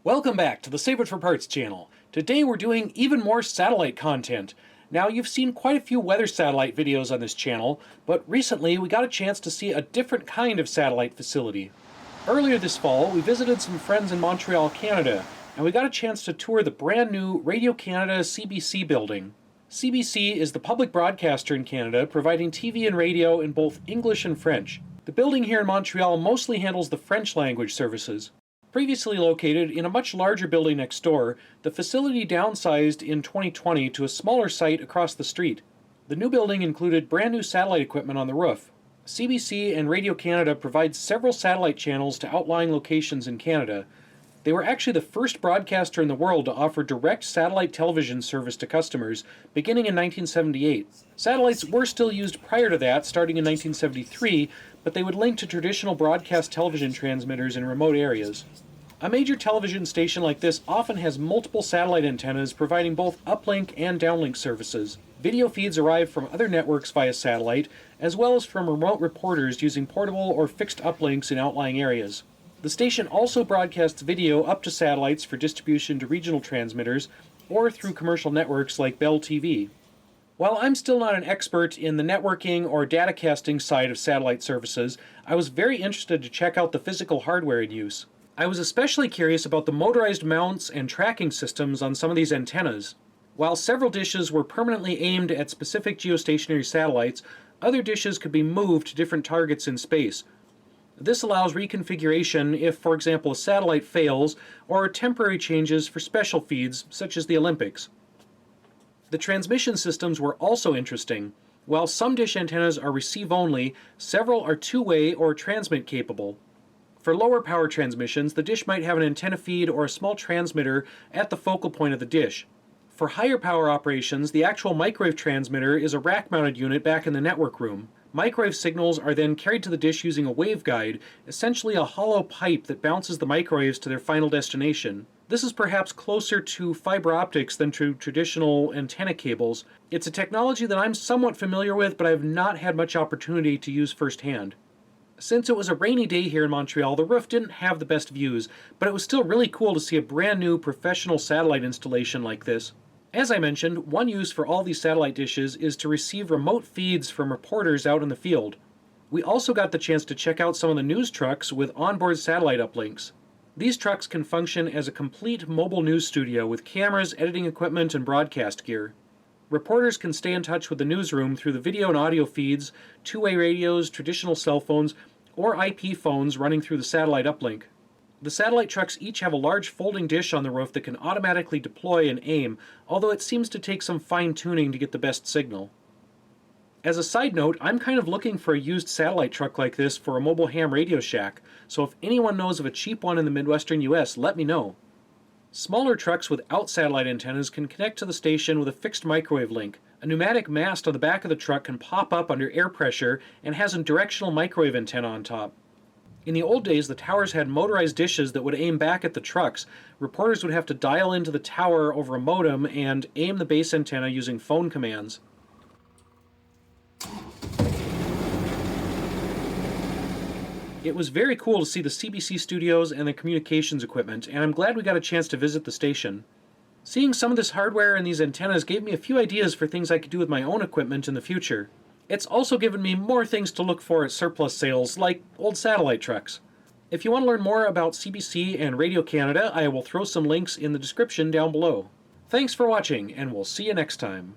Welcome back to the Save It for Parts channel. Today we're doing even more satellite content. Now you've seen quite a few weather satellite videos on this channel, but recently we got a chance to see a different kind of satellite facility. Earlier this fall we visited some friends in Montreal, Canada, and we got a chance to tour the brand new Radio Canada CBC building. CBC is the public broadcaster in Canada, providing TV and radio in both English and French. The building here in Montreal mostly handles the French language services. Previously located in a much larger building next door, the facility downsized in 2020 to a smaller site across the street. The new building included brand new satellite equipment on the roof. CBC and Radio Canada provide several satellite channels to outlying locations in Canada. They were actually the first broadcaster in the world to offer direct satellite television service to customers, beginning in 1978. Satellites were still used prior to that, starting in 1973, but they would link to traditional broadcast television transmitters in remote areas. A major television station like this often has multiple satellite antennas providing both uplink and downlink services. Video feeds arrive from other networks via satellite, as well as from remote reporters using portable or fixed uplinks in outlying areas. The station also broadcasts video up to satellites for distribution to regional transmitters or through commercial networks like Bell TV. While I'm still not an expert in the networking or datacasting side of satellite services, I was very interested to check out the physical hardware in use. I was especially curious about the motorized mounts and tracking systems on some of these antennas. While several dishes were permanently aimed at specific geostationary satellites, other dishes could be moved to different targets in space. This allows reconfiguration if, for example, a satellite fails, or temporary changes for special feeds, such as the Olympics. The transmission systems were also interesting. While some dish antennas are receive-only, several are two-way or transmit capable. For lower power transmissions, the dish might have an antenna feed or a small transmitter at the focal point of the dish. For higher power operations, the actual microwave transmitter is a rack-mounted unit back in the network room. Microwave signals are then carried to the dish using a waveguide, essentially a hollow pipe that bounces the microwaves to their final destination. This is perhaps closer to fiber optics than to traditional antenna cables. It's a technology that I'm somewhat familiar with, but I have not had much opportunity to use firsthand. Since it was a rainy day here in Montreal, the roof didn't have the best views, but it was still really cool to see a brand new professional satellite installation like this. As I mentioned, one use for all these satellite dishes is to receive remote feeds from reporters out in the field. We also got the chance to check out some of the news trucks with onboard satellite uplinks. These trucks can function as a complete mobile news studio with cameras, editing equipment, and broadcast gear. Reporters can stay in touch with the newsroom through the video and audio feeds, two-way radios, traditional cell phones, or IP phones running through the satellite uplink. The satellite trucks each have a large folding dish on the roof that can automatically deploy and aim, although it seems to take some fine-tuning to get the best signal. As a side note, I'm kind of looking for a used satellite truck like this for a mobile ham radio shack, so if anyone knows of a cheap one in the Midwestern US, let me know. Smaller trucks without satellite antennas can connect to the station with a fixed microwave link. A pneumatic mast on the back of the truck can pop up under air pressure and has a directional microwave antenna on top. In the old days, the towers had motorized dishes that would aim back at the trucks. Reporters would have to dial into the tower over a modem and aim the base antenna using phone commands. It was very cool to see the CBC studios and the communications equipment, and I'm glad we got a chance to visit the station. Seeing some of this hardware and these antennas gave me a few ideas for things I could do with my own equipment in the future. It's also given me more things to look for at surplus sales, like old satellite trucks. If you want to learn more about CBC and Radio Canada, I will throw some links in the description down below. Thanks for watching, and we'll see you next time.